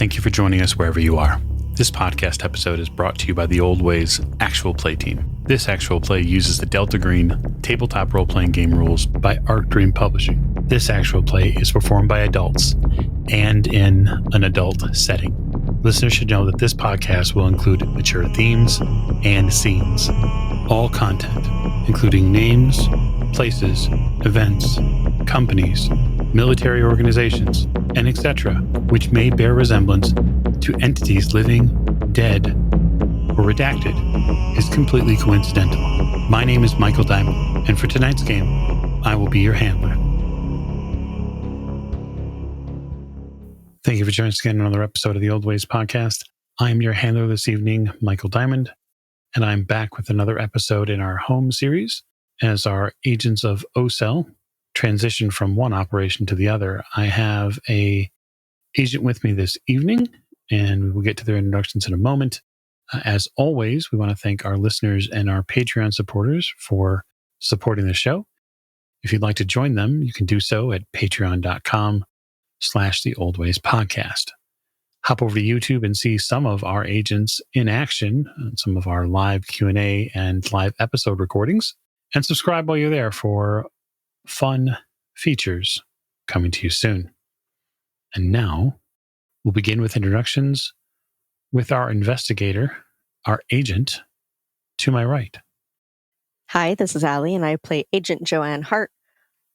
Thank you for joining us wherever you are. This podcast episode is brought to you by the Old Ways Actual Play team. This actual play uses the Delta Green tabletop role-playing game rules by Arc Dream Publishing. This actual play is performed by adults and in an adult setting. Listeners should know that this podcast will include mature themes and scenes. All content, including names, places, events, companies, military organizations, and etc., which may bear resemblance to entities living, dead, or redacted, is completely coincidental. My name is Michael Diamond, and for tonight's game, I will be your handler. Thank you for joining us again on another episode of the Old Ways podcast. I'm your handler this evening, Michael Diamond, and I'm back with another episode in our home series as our Agents of OCEL transition from one operation to the other. I have a agent with me this evening, and we'll get to their introductions in a moment. As always, we want to thank our listeners and our Patreon supporters for supporting the show. If you'd like to join them, you can do so at patreon.com/theoldwayspodcast. Hop over to YouTube and see some of our agents in action, some of our live Q&A and live episode recordings, and subscribe while you're there for fun features coming to you soon. And now we'll begin with introductions with our investigator, our agent, to my right. Hi, this is Allie, and I play Agent Joanne Hart,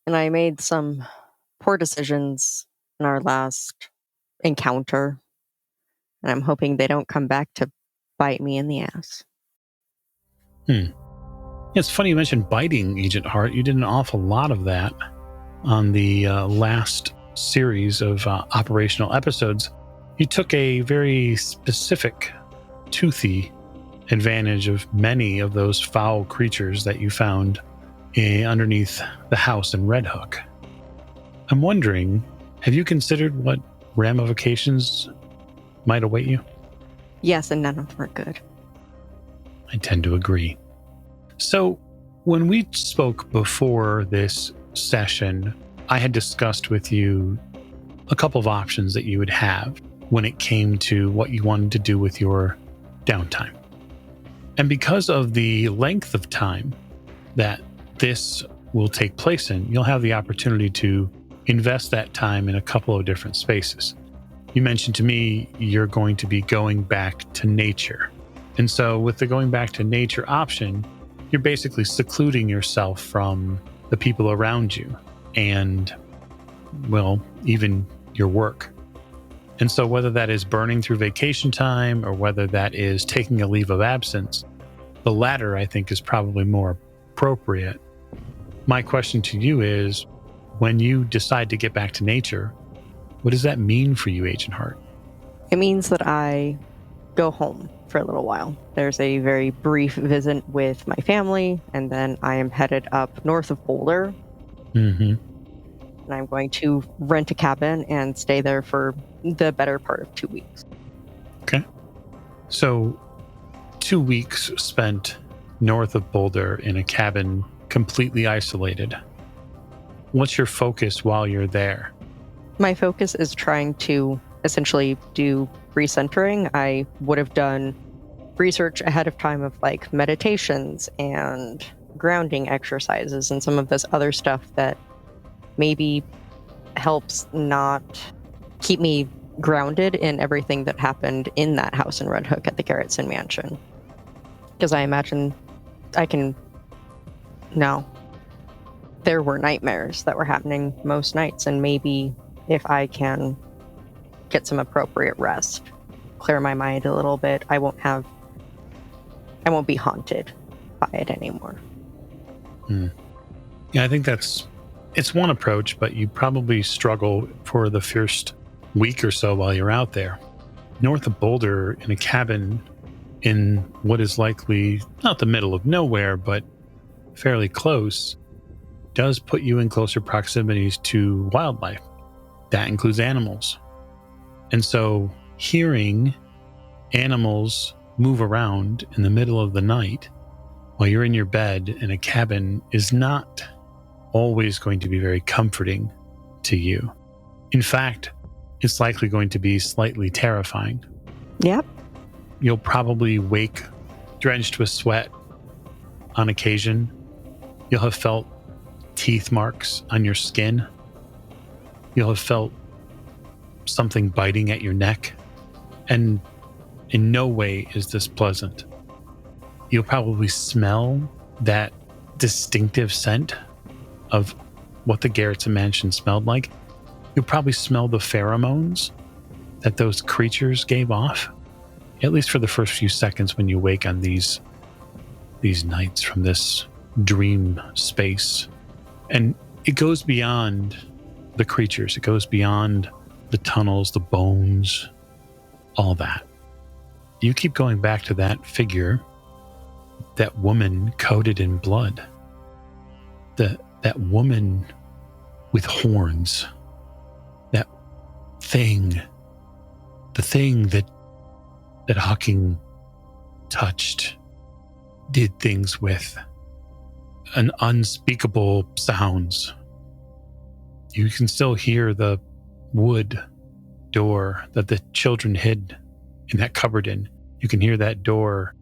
and I made some poor decisions in our last encounter, and I'm hoping they don't come back to bite me in the ass. It's funny you mentioned biting, Agent Hart. You did an awful lot of that on the last series of operational episodes. You took a very specific, toothy advantage of many of those foul creatures that you found underneath the house in Red Hook. I'm wondering, have you considered what ramifications might await you? Yes, and none of them are good. I tend to agree. So, when we spoke before this session, I had discussed with you a couple of options that you would have when it came to what you wanted to do with your downtime. And because of the length of time that this will take place in, you'll have the opportunity to invest that time in a couple of different spaces. You mentioned to me you're going to be going back to nature. And so with the going back to nature option, you're basically secluding yourself from the people around you and, well, even your work. And so whether that is burning through vacation time or whether that is taking a leave of absence, the latter, I think, is probably more appropriate. My question to you is, when you decide to get back to nature, what does that mean for you, Agent Hart? It means that I go home for a little while. There's a very brief visit with my family, and then I am headed up north of Boulder. Mm-hmm. And I'm going to rent a cabin and stay there for the better part of 2 weeks. Okay. So 2 weeks spent north of Boulder in a cabin completely isolated. What's your focus while you're there? My focus is trying to essentially do recentering. I would have done research ahead of time of like meditations and grounding exercises and some of this other stuff that maybe helps not keep me grounded in everything that happened in that house in Red Hook at the Garrettson Mansion. Because I imagine there were nightmares that were happening most nights, and maybe if I can get some appropriate rest, clear my mind a little bit, I won't be haunted by it anymore. Yeah, I think it's one approach, but you probably struggle for the first week or so while you're out there. North of Boulder in a cabin in what is likely not the middle of nowhere, but fairly close, does put you in closer proximities to wildlife. That includes animals. And so hearing animals move around in the middle of the night while you're in your bed in a cabin is not always going to be very comforting to you. In fact, it's likely going to be slightly terrifying. Yep. You'll probably wake drenched with sweat on occasion. You'll have felt teeth marks on your skin. You'll have felt something biting at your neck. And in no way is this pleasant. You'll probably smell that distinctive scent of what the Garrettson mansion smelled like. You'll probably smell the pheromones that those creatures gave off, at least for the first few seconds when you wake on these nights from this dream space. And it goes beyond the creatures. It goes beyond the tunnels, the bones, all that. You keep going back to that figure, that woman coated in blood, that woman with horns, that thing, the thing that Hawking touched, did things with, an unspeakable sounds. You can still hear the wood door that the children hid in that cupboard in. You can hear that door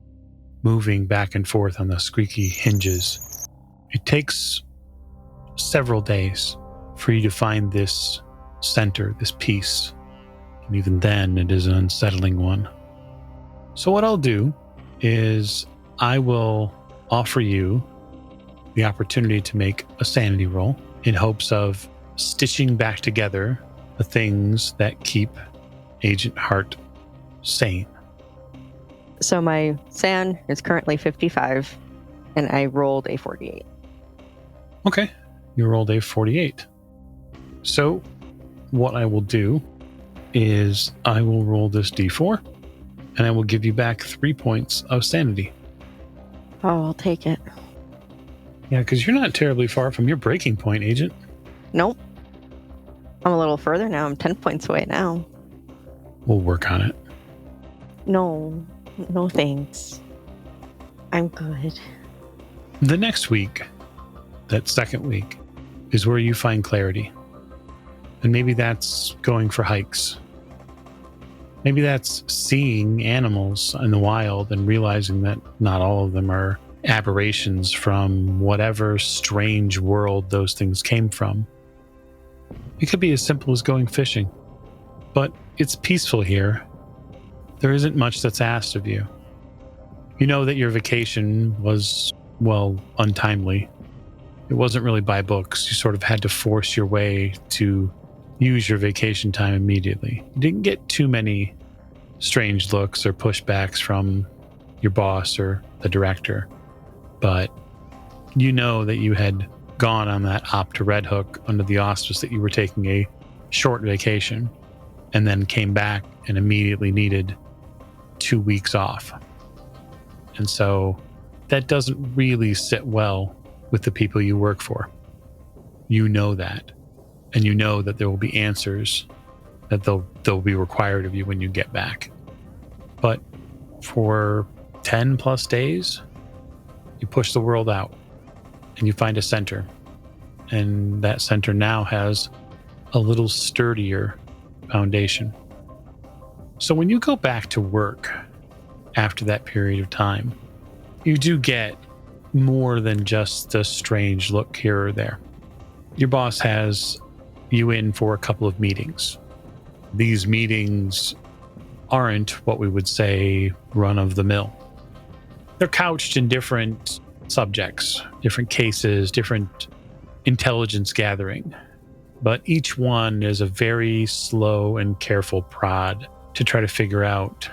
moving back and forth on the squeaky hinges. It takes several days for you to find this center, this peace. And even then, it is an unsettling one. So what I'll do is I will offer you the opportunity to make a sanity roll in hopes of stitching back together the things that keep Agent Hart sane. So my SAN is currently 55, and I rolled a 48. Okay, you rolled a 48. So what I will do is I will roll this d4, and I will give you back 3 points of sanity. Oh, I'll take it. Yeah, because you're not terribly far from your breaking point, Agent. Nope. I'm a little further now. I'm 10 points away now. We'll work on it. No thanks. I'm good. The next week, that second week, is where you find clarity. And maybe that's going for hikes. Maybe that's seeing animals in the wild and realizing that not all of them are aberrations from whatever strange world those things came from. It could be as simple as going fishing. But it's peaceful here. There isn't much that's asked of you. You know that your vacation was, well, untimely. It wasn't really by books. You sort of had to force your way to use your vacation time immediately. You didn't get too many strange looks or pushbacks from your boss or the director, but you know that you had gone on that op to Red Hook under the auspice that you were taking a short vacation, and then came back and immediately needed 2 weeks off. And so that doesn't really sit well with the people you work for. You know that. And you know that there will be answers that they'll be required of you when you get back. But for 10 plus days, you push the world out and you find a center. And that center now has a little sturdier foundation. So when you go back to work after that period of time, you do get more than just a strange look here or there. Your boss has you in for a couple of meetings. These meetings aren't what we would say run of the mill. They're couched in different subjects, different cases, different intelligence gathering. But each one is a very slow and careful prod to try to figure out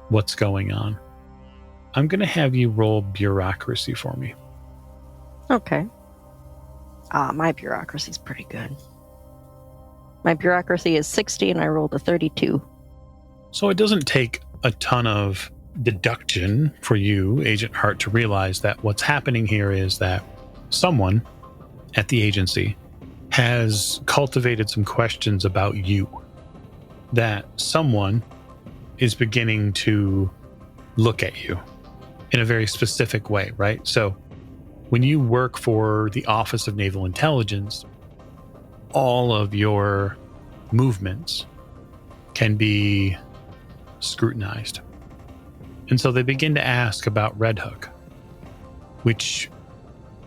what's going on. I'm going to have you roll bureaucracy for me. Okay. My bureaucracy's pretty good. My bureaucracy is 60 and I rolled a 32. So it doesn't take a ton of deduction for you, Agent Hart, to realize that what's happening here is that someone at the agency has cultivated some questions about you. That someone is beginning to look at you in a very specific way, right? So when you work for the Office of Naval Intelligence, all of your movements can be scrutinized. And so they begin to ask about Red Hook, which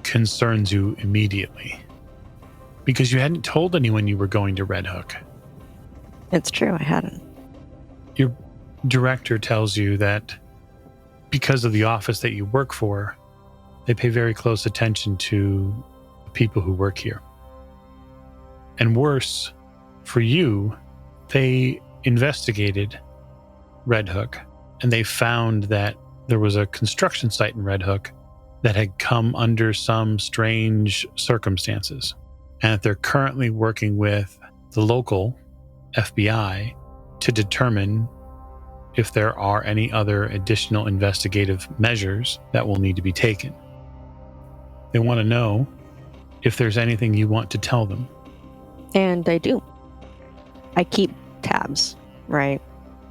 concerns you immediately because you hadn't told anyone you were going to Red Hook. It's true, I hadn't. Your director tells you that because of the office that you work for, they pay very close attention to the people who work here. And worse, for you, they investigated Red Hook and they found that there was a construction site in Red Hook that had come under some strange circumstances, and that they're currently working with the local FBI to determine if there are any other additional investigative measures that will need to be taken. They want to know if there's anything you want to tell them. And I do. I keep tabs, right,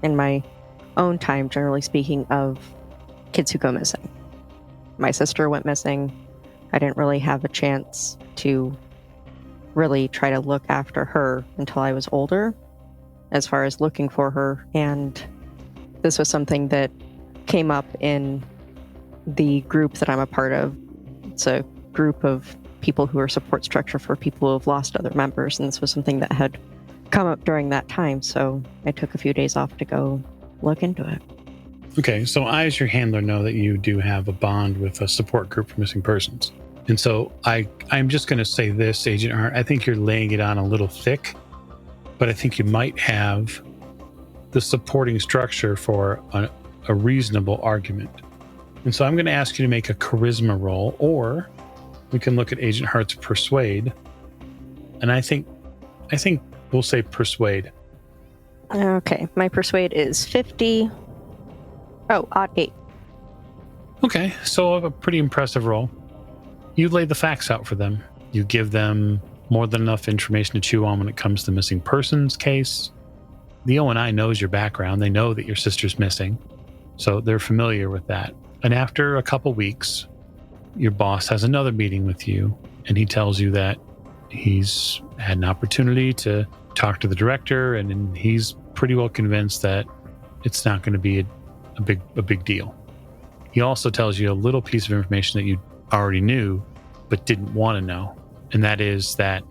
in my own time, generally speaking, of kids who go missing. My sister went missing. I didn't really have a chance to really try to look after her until I was older, as far as looking for her. And this was something that came up in the group that I'm a part of. It's a group of people who are support structure for people who have lost other members. And this was something that had come up during that time. So I took a few days off to go look into it. Okay, so I, as your handler, know that you do have a bond with a support group for missing persons. And so I'm just going to say this, Agent Hart. I think you're laying it on a little thick, but I think you might have the supporting structure for a reasonable argument. And so I'm going to ask you to make a charisma roll, or we can look at Agent Hart's persuade. And I think we'll say persuade. Okay, my persuade is 50. Oh, odd 8. Okay, so a pretty impressive roll. You lay the facts out for them. You give them more than enough information to chew on when it comes to the missing persons case. The O&I knows your background. They know that your sister's missing, so they're familiar with that. And after a couple weeks, your boss has another meeting with you, and he tells you that he's had an opportunity to talk to the director, and he's pretty well convinced that it's not going to be a big deal. He also tells you a little piece of information that you already knew but didn't want to know, and that is that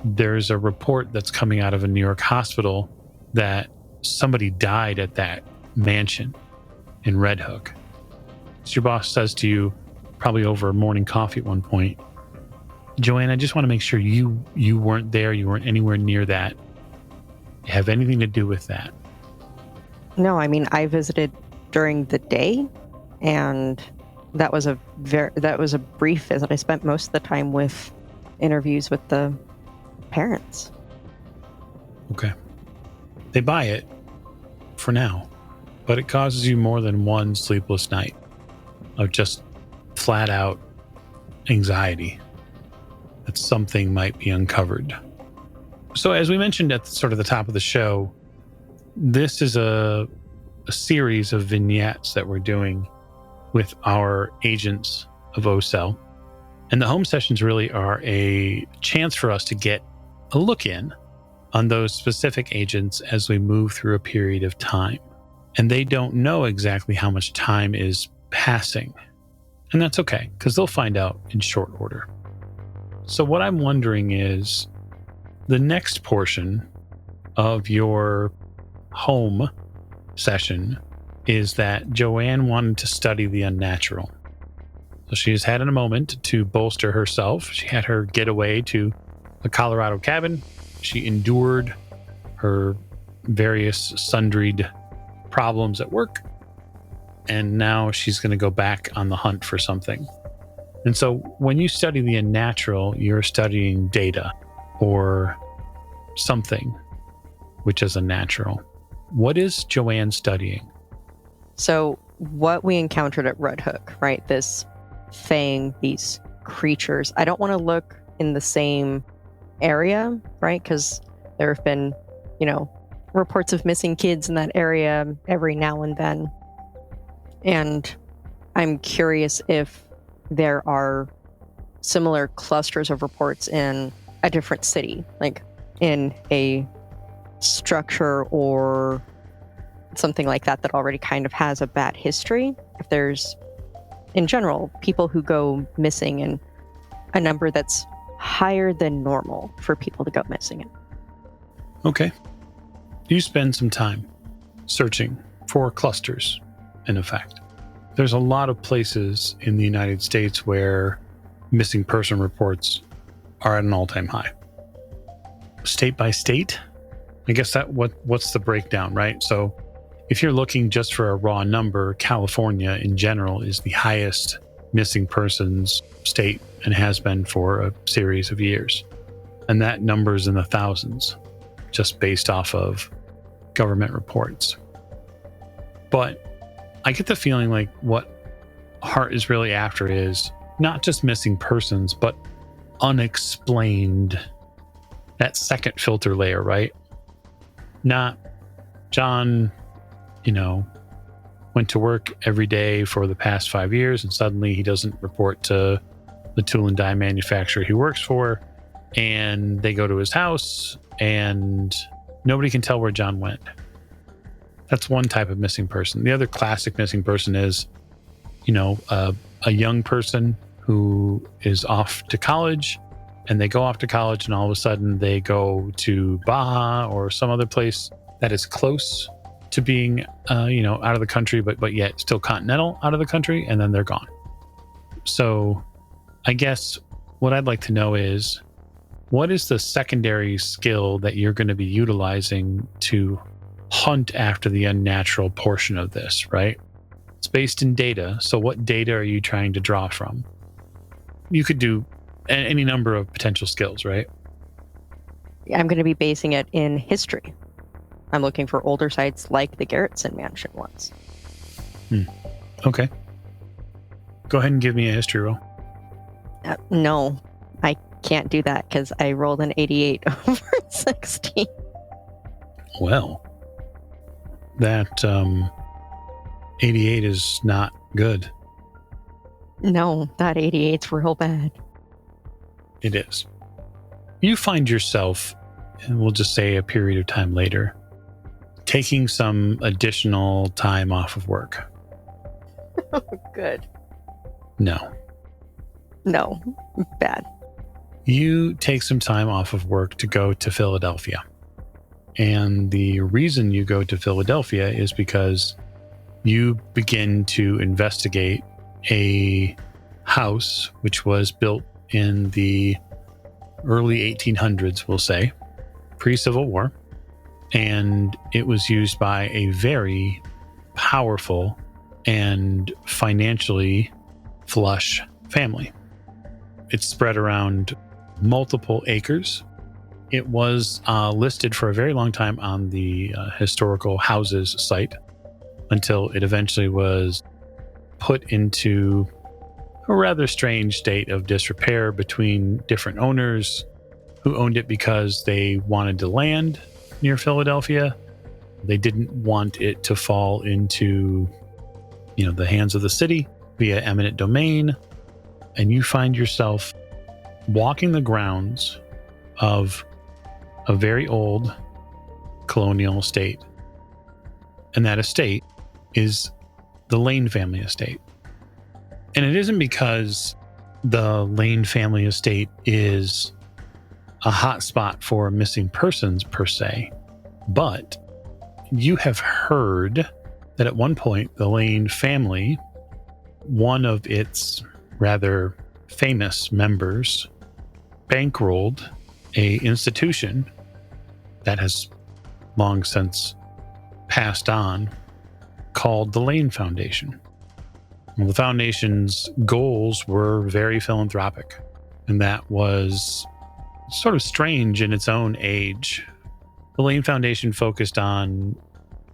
there's a report that's coming out of a New York hospital that somebody died at that mansion in Red Hook. So your boss says to you, probably over morning coffee at one point, Joanne, I just want to make sure you weren't there, you weren't anywhere near that, have anything to do with that. No, I mean, I visited during the day, and that was a brief visit. I spent most of the time with interviews with the parents. Okay. They buy it for now, but it causes you more than one sleepless night of just flat out anxiety that something might be uncovered. So as we mentioned at sort of the top of the show, this is a series of vignettes that we're doing with our agents of OCEL. And the home sessions really are a chance for us to get a look in on those specific agents as we move through a period of time. And they don't know exactly how much time is passing. And that's okay, because they'll find out in short order. So what I'm wondering is, the next portion of your home session is that Joanne wanted to study the unnatural. So she has had a moment to bolster herself. She had her getaway to a Colorado cabin. She endured her various sundried problems at work. And now she's going to go back on the hunt for something. And so when you study the unnatural, you're studying data or something which is unnatural. What is Joanne studying? So what we encountered at Red Hook, right? This thing, these creatures. I don't want to look in the same area, right? Because there have been, reports of missing kids in that area every now and then. And I'm curious if there are similar clusters of reports in a different city, like in a structure or something like that already kind of has a bad history. If there's, in general, people who go missing in a number that's higher than normal for people to go missing in. Okay. You spend some time searching for clusters, in effect. There's a lot of places in the United States where missing person reports are at an all-time high. State by state, I guess what's the breakdown, right? So if you're looking just for a raw number, California in general is the highest missing persons state and has been for a series of years. And that number's in the thousands, just based off of government reports. But I get the feeling like what Hart is really after is not just missing persons, but unexplained, that second filter layer, right? Not John, went to work every day for the past 5 years and suddenly he doesn't report to the tool and die manufacturer he works for, and they go to his house and nobody can tell where John went. That's one type of missing person. The other classic missing person is, a young person who is off to college, and they go off to college and all of a sudden they go to Baja or some other place that is close to being, out of the country, but yet still continental out of the country, and then they're gone. So I guess what I'd like to know is, what is the secondary skill that you're going to be utilizing to hunt after the unnatural portion of this, right? It's based in data. So what data are you trying to draw from? You could do any number of potential skills, right? I'm going to be basing it in history. I'm looking for older sites like the Garretson Mansion was. Okay. Go ahead and give me a history roll. No, I can't do that because I rolled an 88 over 60. Well, that 88 is not good. No, that 88's real bad. It is. You find yourself, and we'll just say a period of time later, taking some additional time off of work. Good. No. Bad. You take some time off of work to go to Philadelphia. And the reason you go to Philadelphia is because you begin to investigate a house which was built in the early 1800s, we'll say, pre-Civil War. And it was used by a very powerful and financially flush family. It's spread around multiple acres. It was listed for a very long time on the historical houses site until it eventually was put into a rather strange state of disrepair between different owners who owned it because they wanted to land near Philadelphia. They didn't want it to fall into, the hands of the city via eminent domain. And you find yourself walking the grounds of a very old colonial estate. And that estate is the Lane family estate. And it isn't because the Lane family estate is a hot spot for missing persons per se, but you have heard that at one point the Lane family, one of its rather famous members, bankrolled a institution that has long since passed on called the Lane Foundation. Well, the foundation's goals were very philanthropic, and that was sort of strange in its own age. The Lane Foundation focused on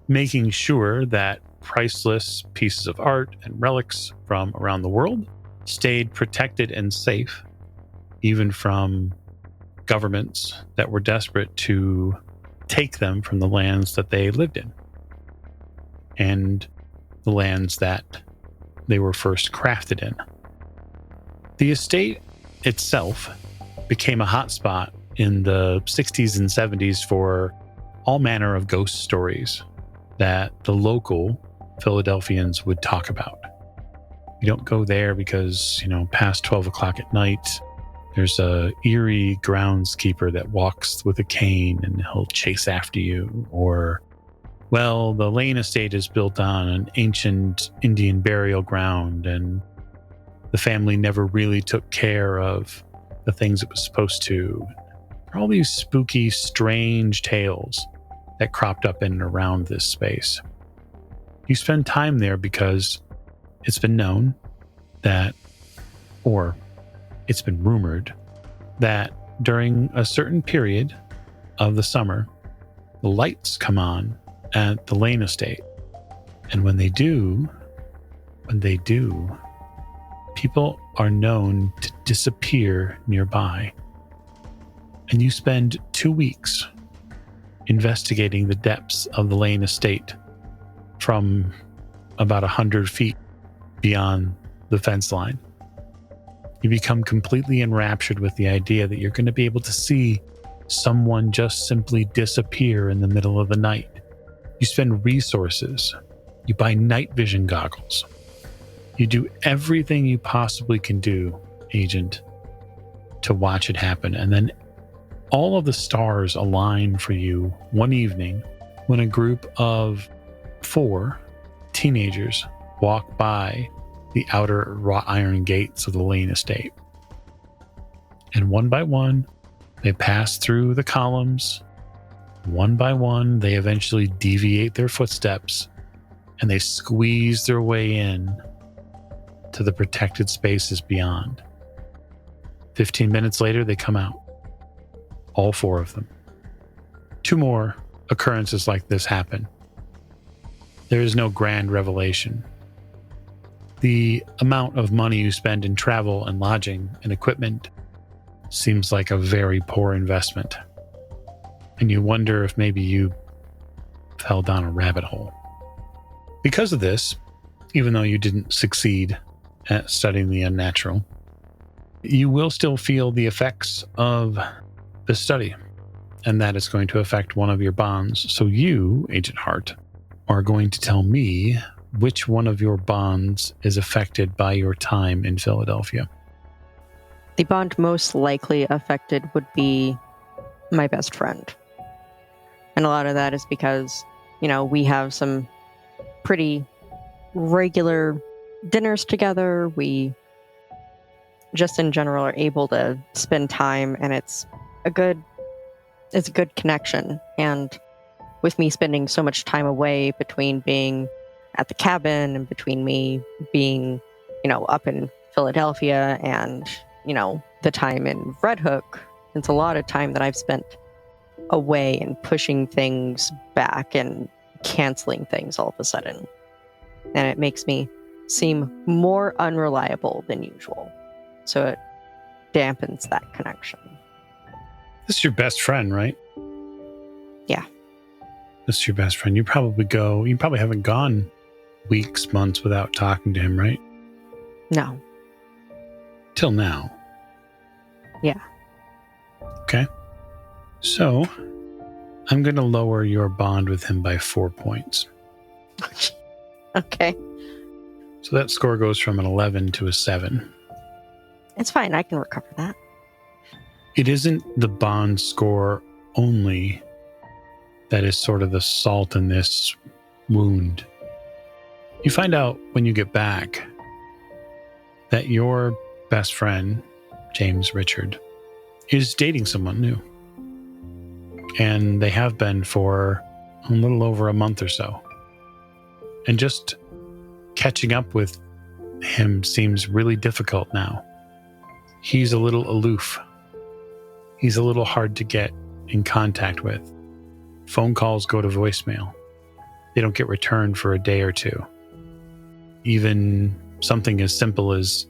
making sure that priceless pieces of art and relics from around the world stayed protected and safe, even from governments that were desperate to take them from the lands that they lived in and the lands that they were first crafted in. The estate itself became a hotspot in the 60s and 70s for all manner of ghost stories that the local Philadelphians would talk about. You don't go there because, past 12 o'clock at night, there's a eerie groundskeeper that walks with a cane and he'll chase after you. Or, well, the Lane estate is built on an ancient Indian burial ground and the family never really took care of the things it was supposed to. All these spooky, strange tales that cropped up in and around this space. You spend time there because it's been known that, or it's been rumored, that during a certain period of the summer, the lights come on at the Lane estate. And when they do, people are known to disappear nearby. And you spend 2 weeks investigating the depths of the Lane estate from about 100 feet beyond the fence line. You become completely enraptured with the idea that you're going to be able to see someone just simply disappear in the middle of the night. You spend resources. You buy night vision goggles. You do everything you possibly can do, Agent, to watch it happen. And then all of the stars align for you one evening when a group of 4 teenagers walk by the outer wrought iron gates of the Lane estate. And one by one, they pass through the columns. One by one, they eventually deviate their footsteps and they squeeze their way in to the protected spaces beyond. 15 minutes later, they come out. All 4 of them. 2 more occurrences like this happen. There is no grand revelation. The amount of money you spend in travel and lodging and equipment seems like a very poor investment. And you wonder if maybe you fell down a rabbit hole. Because of this, even though you didn't succeed at studying the unnatural, you will still feel the effects of the study, and that is going to affect one of your bonds. So you, Agent Hart, are going to tell me which one of your bonds is affected by your time in Philadelphia. The bond most likely affected would be my best friend. And a lot of that is because, we have some pretty regular dinners together. We just in general are able to spend time, and it's a good connection. And with me spending so much time away between being at the cabin and between me being, up in Philadelphia and, the time in Red Hook, it's a lot of time that I've spent away and pushing things back and canceling things all of a sudden. And it makes me seem more unreliable than usual. So it dampens that connection. This is your best friend, right? Yeah. This is your best friend. You probably haven't gone weeks, months without talking to him, right? No. Till now. Yeah. Okay. So, I'm going to lower your bond with him by 4 points. Okay. So that score goes from an 11 to a 7. It's fine. I can recover that. It isn't the bond score only that is sort of the salt in this wound. You find out when you get back that your best friend, James Richard, is dating someone new. And they have been for a little over a month or so. And just catching up with him seems really difficult now. He's a little aloof. He's a little hard to get in contact with. Phone calls go to voicemail. They don't get returned for a day or two. Even something as simple as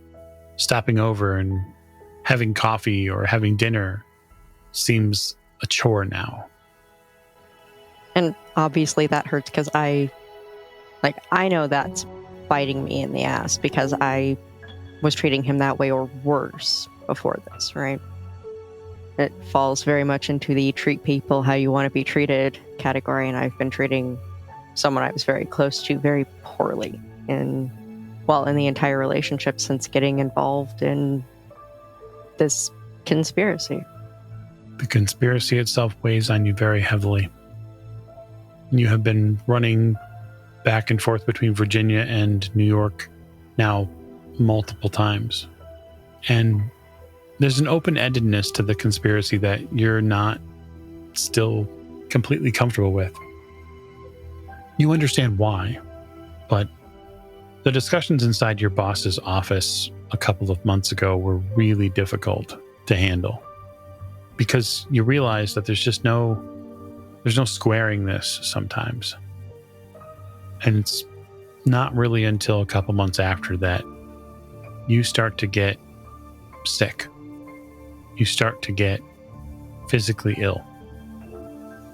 stopping over and having coffee or having dinner seems a chore now. And obviously that hurts because I know that's biting me in the ass because I was treating him that way or worse before this, right? It falls very much into the treat people how you want to be treated category, and I've been treating someone I was very close to very poorly in the entire relationship since getting involved in this conspiracy. The conspiracy itself weighs on you very heavily. You have been running back and forth between Virginia and New York now multiple times. And there's an open-endedness to the conspiracy that you're not still completely comfortable with. You understand why, but the discussions inside your boss's office a couple of months ago were really difficult to handle because you realize that there's no squaring this sometimes. And it's not really until a couple months after that you start to get sick. You start to get physically ill.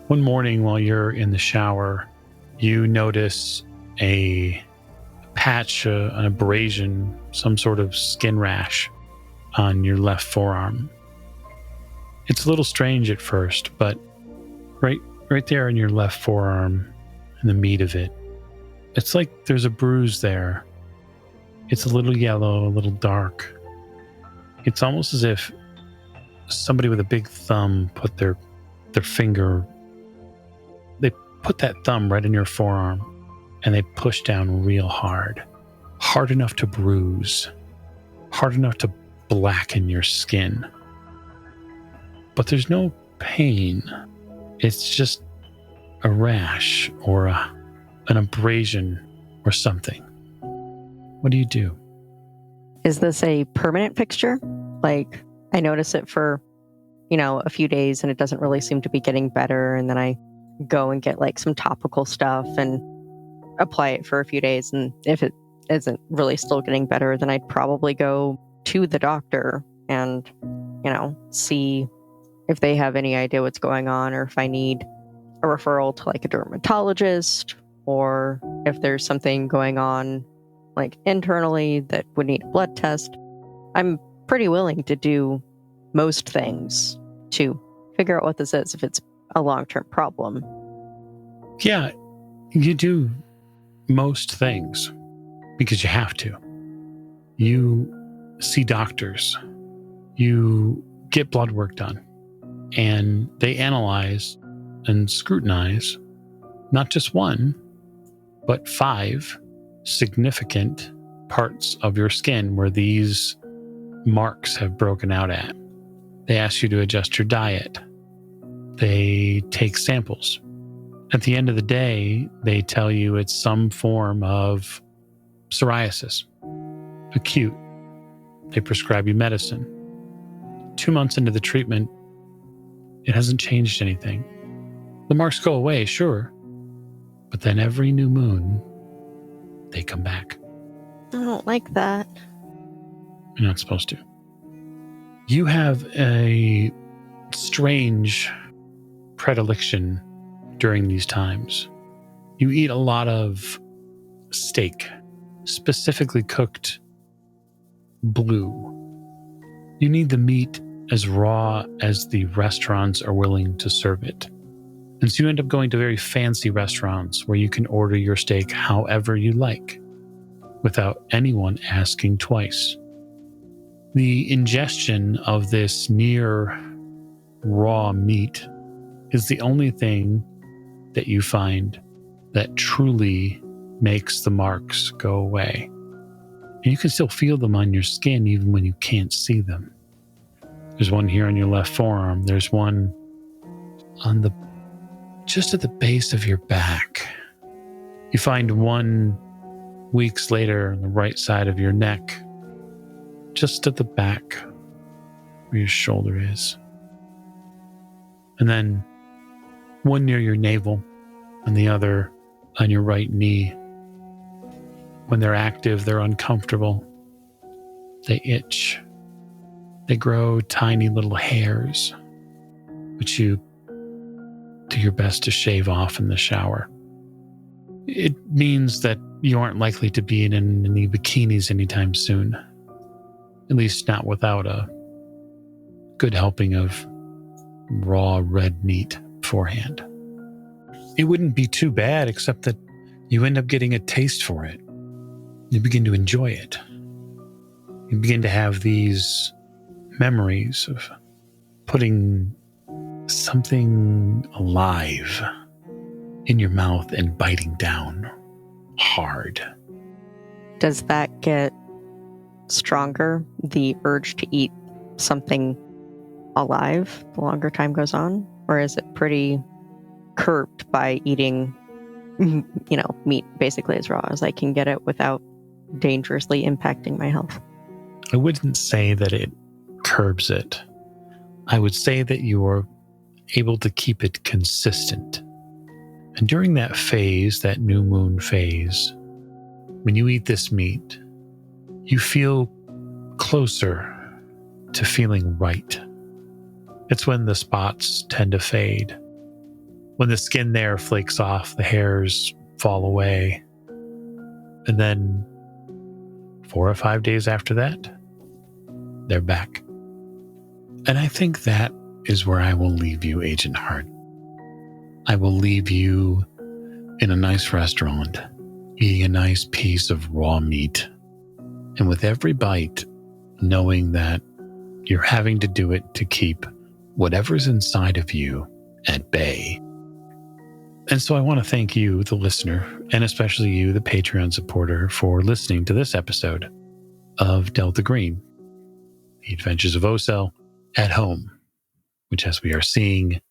One morning while you're in the shower, you notice a patch, an abrasion, some sort of skin rash on your left forearm. It's a little strange at first, but right there in your left forearm, in the meat of it, it's like there's a bruise there. It's a little yellow, a little dark. It's almost as if somebody with a big thumb put their finger, they put that thumb right in your forearm and they push down real hard enough to bruise, hard enough to blacken your skin. But there's no pain. It's just a rash or an abrasion or something. What do you do? Is this a permanent fixture? Like, I notice it for, a few days and it doesn't really seem to be getting better. And then I go and get like some topical stuff and apply it for a few days. And if it isn't really still getting better, then I'd probably go to the doctor and, see if they have any idea what's going on or if I need a referral to like a dermatologist or if there's something going on like internally that would need a blood test. I'm pretty willing to do most things to figure out what this is if it's a long-term problem. Yeah, you do most things because you have to. You see doctors. You get blood work done. And they analyze and scrutinize not just one, but 5 significant parts of your skin where these marks have broken out at. They ask you to adjust your diet. They take samples. At the end of the day, they tell you it's some form of psoriasis, acute. They prescribe you medicine. 2 months into the treatment, it hasn't changed anything. The marks go away, sure, but then every new moon, they come back. I don't like that. You're not supposed to. You have a strange predilection during these times. You eat a lot of steak, specifically cooked blue. You need the meat as raw as the restaurants are willing to serve it. And so you end up going to very fancy restaurants where you can order your steak however you like, without anyone asking twice. The ingestion of this near raw meat is the only thing that you find that truly makes the marks go away. And you can still feel them on your skin even when you can't see them. There's one here on your left forearm. There's one on just at the base of your back. You find one weeks later on the right side of your neck, just at the back where your shoulder is. And then one near your navel and the other on your right knee. When they're active, they're uncomfortable. They itch. They grow tiny little hairs, which you do your best to shave off in the shower. It means that you aren't likely to be in any bikinis anytime soon. At least not without a good helping of raw red meat beforehand. It wouldn't be too bad, except that you end up getting a taste for it. You begin to enjoy it. You begin to have these memories of putting something alive in your mouth and biting down hard. Does that get stronger, the urge to eat something alive, the longer time goes on? Or is it pretty curbed by eating, meat basically as raw as I can get it without dangerously impacting my health? I wouldn't say that it curbs it. I would say that you are able to keep it consistent. And during that phase, that new moon phase, when you eat this meat, you feel closer to feeling right. It's when the spots tend to fade. When the skin there flakes off, the hairs fall away. And then 4 or 5 days after that, they're back. And I think that is where I will leave you, Agent Hart. I will leave you in a nice restaurant, eating a nice piece of raw meat. And with every bite, knowing that you're having to do it to keep whatever's inside of you at bay. And so I want to thank you, the listener, and especially you, the Patreon supporter, for listening to this episode of Delta Green, The Adventures of Ocel at Home, which, as we are seeing,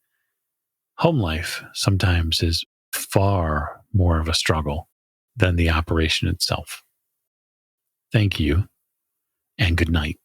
home life sometimes is far more of a struggle than the operation itself. Thank you, and good night.